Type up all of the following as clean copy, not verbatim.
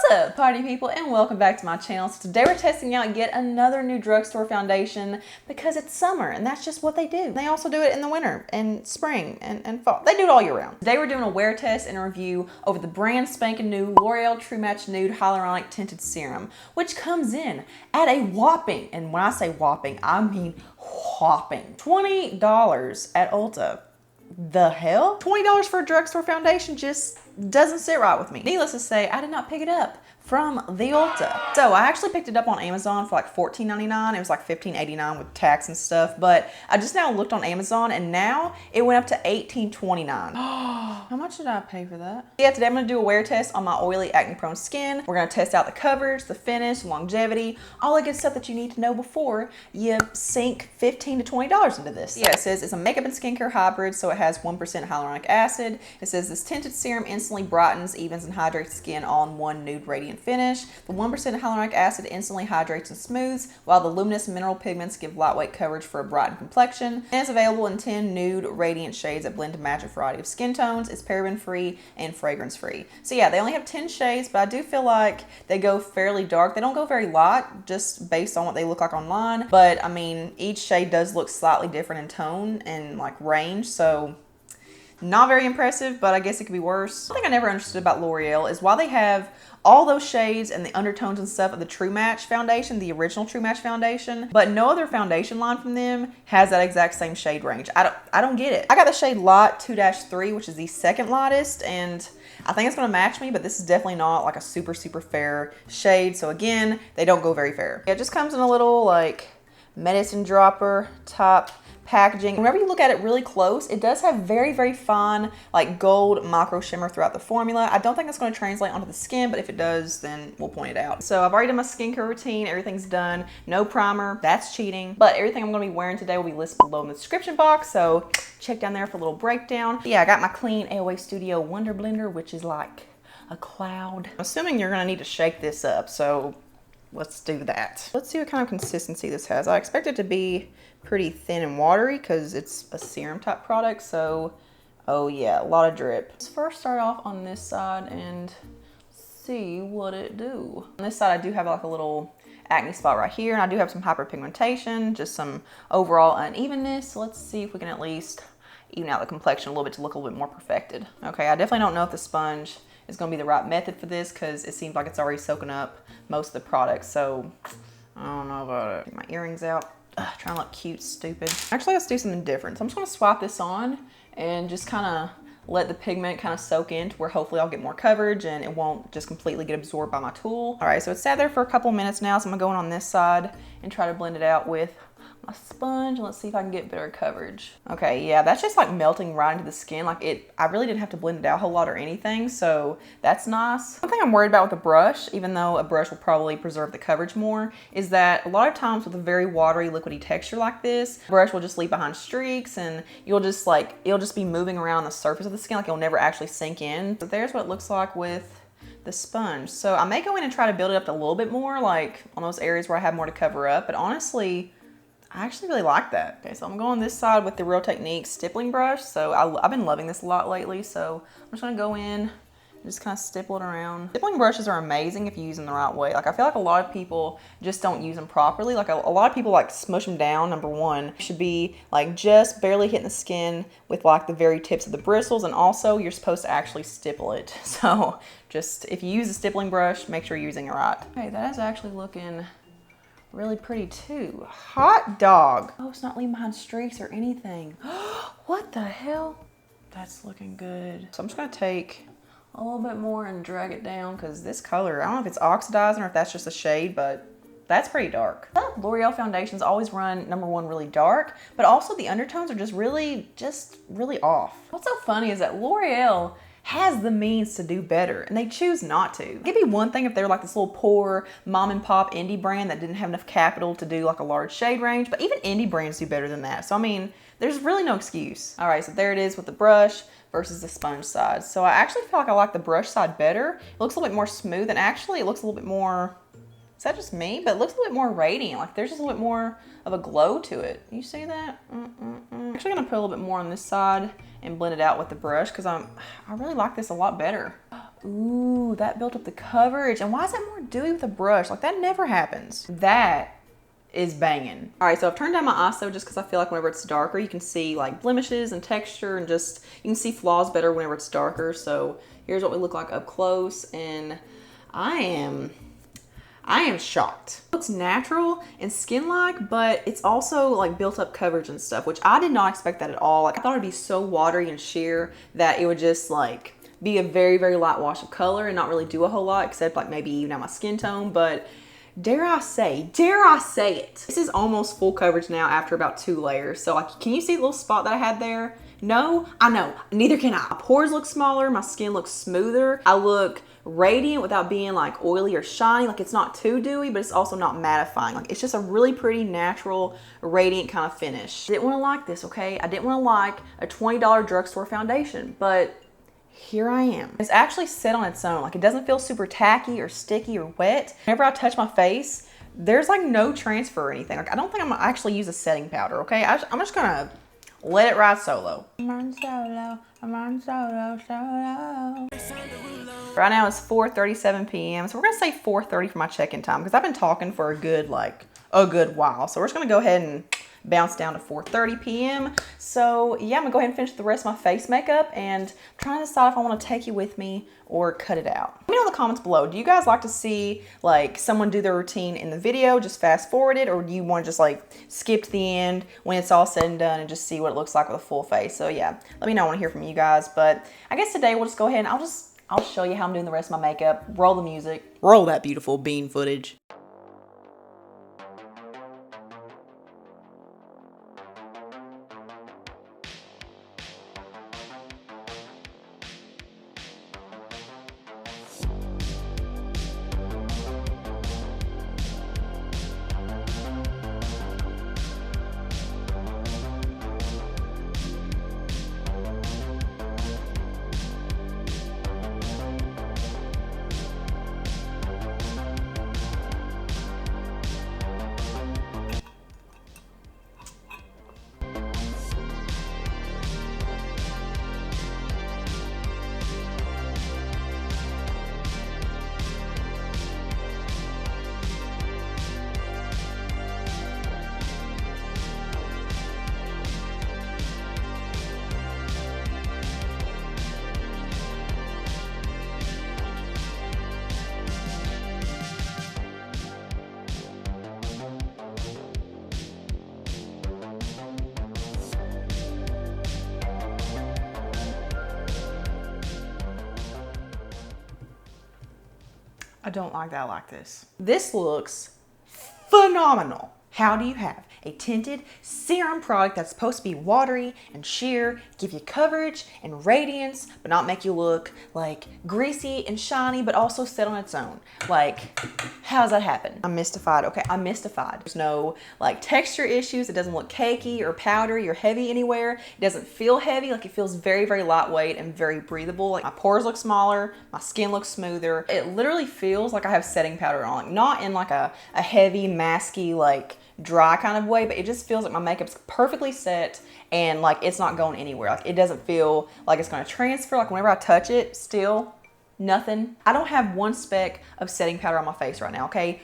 What's up, party people, and welcome back to my channel. So today we're testing out yet another new drugstore foundation because it's summer and that's just what they do. They also do it in the winter and spring and fall. They do it all year round. Today we're doing a wear test and a review over the brand spanking new L'Oreal True Match Nude Hyaluronic Tinted Serum, which comes in at a whopping, and when I say whopping, I mean whopping, $20 at Ulta. The hell? $20 for a drugstore foundation just doesn't sit right with me. Needless to say, I did not pick it up from the Ulta. So I actually picked it up on Amazon for like $14.99. It was like $15.89 with tax and stuff, but I just now looked on Amazon and now it went up to $18.29. How much did I pay for that? Yeah, today I'm gonna do a wear test on my oily, acne-prone skin. We're gonna test out the coverage, the finish, longevity, all the good stuff that you need to know before you sink $15 to $20 into this. Yeah, it says it's a makeup and skincare hybrid, so it has 1% hyaluronic acid. It says this tinted serum instantly brightens, evens, and hydrates skin all in one nude radiant finish. The 1% hyaluronic acid instantly hydrates and smooths, while the luminous mineral pigments give lightweight coverage for a brightened complexion. And it's available in 10 nude radiant shades that blend to match a variety of skin tones. It's paraben-free and fragrance-free. So yeah, they only have 10 shades, but I do feel like they go fairly dark. They don't go very light, just based on what they look like online. But I mean, each shade does look slightly different in tone and like range, so not very impressive, but I guess it could be worse. One thing I never understood about L'Oreal is why they have all those shades and the undertones and stuff of the True Match foundation, the original True Match foundation, but no other foundation line from them has that exact same shade range. I don't get it. I got the shade Light 2-3, which is the second lightest, and I think it's gonna match me, but this is definitely not like a super fair shade. So again, they don't go very fair. It just comes in a little like medicine dropper type packaging. Whenever you look at it really close, it does have very fine like gold micro shimmer throughout the formula. I don't think it's going to translate onto the skin, but if it does, then we'll point it out. So I've already done my skincare routine. Everything's done. No primer. That's cheating. But everything I'm going to be wearing today will be listed below in the description box, so check down there for a little breakdown. Yeah, I got my clean AOA Studio Wonder Blender, which is like a cloud. I'm assuming you're going to need to shake this up, so let's do that. Let's see what kind of consistency this has. I expect it to be pretty thin and watery because it's a serum type product, so oh yeah, a lot of drip. Let's first start off on this side and see what it do. On this side I do have like a little acne spot right here, and I do have some hyperpigmentation, just some overall unevenness. So let's see if we can at least even out the complexion a little bit to look a little bit more perfected. Okay, I definitely don't know if the sponge is going to be the right method for this because it seems like it's already soaking up most of the product, so I don't know about it. Get my earrings out. Ugh, trying to look cute, stupid. Actually, let's do something different. So I'm just gonna swap this on and just kind of let the pigment kind of soak in to where hopefully I'll get more coverage and it won't just completely get absorbed by my tool. All right, so it's sat there for a couple of minutes now, so I'm gonna go in on this side and try to blend it out with my sponge. Let's see if I can get better coverage. Okay, yeah, that's just like melting right into the skin. Like I really didn't have to blend it out a whole lot or anything, so that's nice. One thing I'm worried about with a brush, even though a brush will probably preserve the coverage more, is that a lot of times with a very watery, liquidy texture like this, the brush will just leave behind streaks and it'll just be moving around the surface of the skin, like it'll never actually sink in. But there's what it looks like with the sponge. So I may go in and try to build it up a little bit more, like on those areas where I have more to cover up, but honestly, I actually really like that. Okay, so I'm going this side with the Real Techniques stippling brush. So I've been loving this a lot lately. So I'm just gonna go in and just kind of stipple it around. Stippling brushes are amazing if you use them the right way. Like I feel like a lot of people just don't use them properly. Like a lot of people like smush them down. Number one, you should be like just barely hitting the skin with like the very tips of the bristles. And also you're supposed to actually stipple it. So just if you use a stippling brush, make sure you're using it right. Okay, that is actually looking really pretty too. Hot dog. Oh, it's not leaving behind streaks or anything. What the hell? That's looking good. So I'm just gonna take a little bit more and drag it down because this color, I don't know if it's oxidizing or if that's just a shade, but that's pretty dark. L'Oreal foundations always run, number one, really dark, but also the undertones are just really off. What's so funny is that L'Oreal has the means to do better and they choose not to. It'd be one thing if they're like this little poor mom and pop indie brand that didn't have enough capital to do like a large shade range, but even indie brands do better than that. So I mean, there's really no excuse. All right, so there it is with the brush versus the sponge side. So I actually feel like I like the brush side better. It looks a little bit more smooth and actually it looks a little bit more, is that just me? But it looks a little bit more radiant. Like there's just a little bit more of a glow to it. You see that? I'm actually gonna put a little bit more on this side and blend it out with the brush because I really like this a lot better. Ooh, that built up the coverage. And why is that more dewy with a brush? Like, that never happens. That is banging. All right, so I've turned down my ISO just because I feel like whenever it's darker, you can see like blemishes and texture, and just, you can see flaws better whenever it's darker. So here's what we look like up close, and I am shocked. It looks natural and skin-like, but it's also like built up coverage and stuff, which I did not expect that at all. Like, I thought it'd be so watery and sheer that it would just like be a very, very light wash of color and not really do a whole lot, except like maybe even out my skin tone. But dare I say it, this is almost full coverage now after about 2 layers. So like, can you see the little spot that I had there? No, I know, neither can I. My pores look smaller, my skin looks smoother. I look radiant without being like oily or shiny. Like, it's not too dewy, but it's also not mattifying. Like, it's just a really pretty, natural, radiant kind of finish. I didn't want to like this, okay? I didn't want to like a $20 drugstore foundation, but here I am. It's actually set on its own. Like, it doesn't feel super tacky or sticky or wet. Whenever I touch my face, there's like no transfer or anything. Like, I don't think I'm gonna actually use a setting powder, okay? I'm just gonna let it ride solo. I'm on solo, solo. Right now it's 4:37 p.m. So we're gonna say 4:30 for my check-in time, because I've been talking for a good while. So we're just gonna go ahead and bounce down to 4:30 p.m. So yeah, I'm gonna go ahead and finish the rest of my face makeup, and I'm trying to decide if I want to take you with me or cut it out. Let me know in the comments below, do you guys like to see like someone do their routine in the video, just fast forward it, or do you want to just like skip to the end when it's all said and done and just see what it looks like with a full face? So yeah, let me know. I want to hear from you guys. But I guess today we'll just go ahead and I'll show you how I'm doing the rest of my makeup. Roll the music. Roll that beautiful bean footage. I don't like that like this. This looks phenomenal. How do you have a tinted serum product that's supposed to be watery and sheer, give you coverage and radiance, but not make you look like greasy and shiny, but also set on its own? Like, how does that happen? I'm mystified. Okay, I'm mystified. There's no like texture issues. It doesn't look cakey or powdery or heavy anywhere. It doesn't feel heavy. Like, it feels very, very lightweight and very breathable. Like, my pores look smaller, my skin looks smoother. It literally feels like I have setting powder on. Like, not in like a heavy, masky, like dry kind of way, but it just feels like my makeup's perfectly set and like it's not going anywhere. Like, it doesn't feel like it's going to transfer. Like, whenever I touch it, still nothing. I don't have one speck of setting powder on my face right now, okay?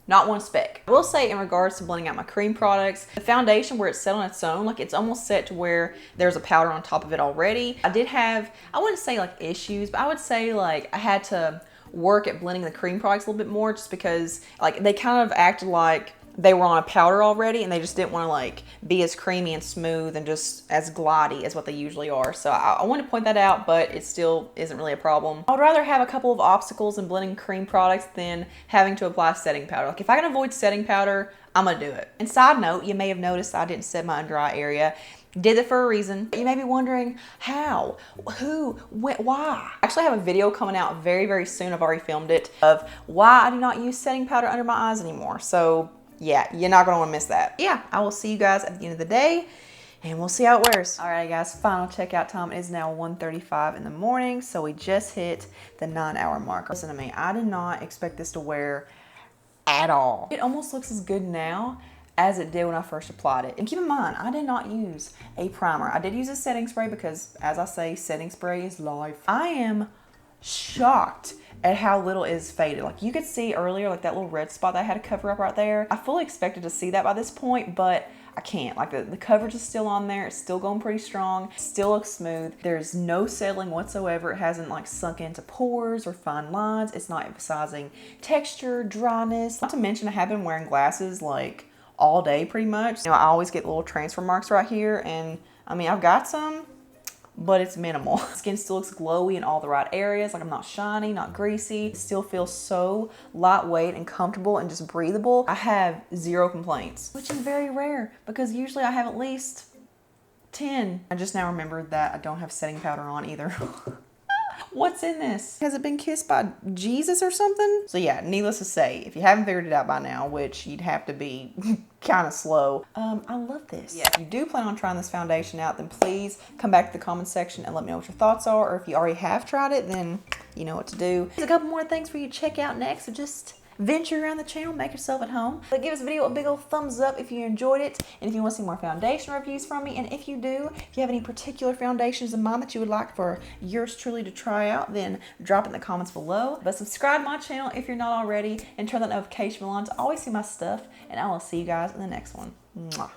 Not one speck. I will say, in regards to blending out my cream products, the foundation, where it's set on its own, like it's almost set to where there's a powder on top of it already. I did have, I wouldn't say like issues, but I would say like I had to work at blending the cream products a little bit more, just because like they kind of acted like they were on a powder already, and they just didn't want to like be as creamy and smooth and just as glidey as what they usually are. So I want to point that out, but it still isn't really a problem. I would rather have a couple of obstacles in blending cream products than having to apply setting powder. Like, if I can avoid setting powder, I'm gonna do it. And side note, you may have noticed I didn't set my under eye area. Did it for a reason. You may be wondering how, who, why. I actually have a video coming out very, very soon. I've already filmed it, of why I do not use setting powder under my eyes anymore. So yeah, you're not gonna wanna miss that. Yeah, I will see you guys at the end of the day, and we'll see how it wears. All right, guys, final checkout time is now 1:35 in the morning, so we just hit the 9-hour mark. Listen to me, I did not expect this to wear at all. It almost looks as good now as it did when I first applied it. And keep in mind, I did not use a primer. I did use a setting spray because, as I say, setting spray is life. I am shocked at how little is faded. Like you could see earlier, like that little red spot that I had to cover up right there. I fully expected to see that by this point, but I can't. Like the coverage is still on there. It's still going pretty strong. Still looks smooth. There's no settling whatsoever. It hasn't like sunk into pores or fine lines. It's not emphasizing texture, dryness. Not to mention I have been wearing glasses like all day pretty much. You know, I always get little transfer marks right here, and I mean, I've got some, but it's minimal. Skin still looks glowy in all the right areas. Like I'm not shiny, not greasy. It still feels so lightweight and comfortable and just breathable. I have 0 complaints, which is very rare because usually I have at least 10. I just now remembered that I don't have setting powder on either. What's in this? Has it been kissed by Jesus or something? So yeah, needless to say, if you haven't figured it out by now, which you'd have to be kind of slow, I love this. Yeah, if you do plan on trying this foundation out, then please come back to the comment section and let me know what your thoughts are. Or if you already have tried it, then you know what to do. There's a couple more things for you to check out next, so just venture around the channel, make yourself at home. But give this video a big old thumbs up if you enjoyed it, and if you want to see more foundation reviews from me, and if you do, if you have any particular foundations in mind that you would like for yours truly to try out, then drop it in the comments below. But subscribe to my channel if you're not already, and turn that notification bell on to always see my stuff, and I will see you guys in the next one. Mwah.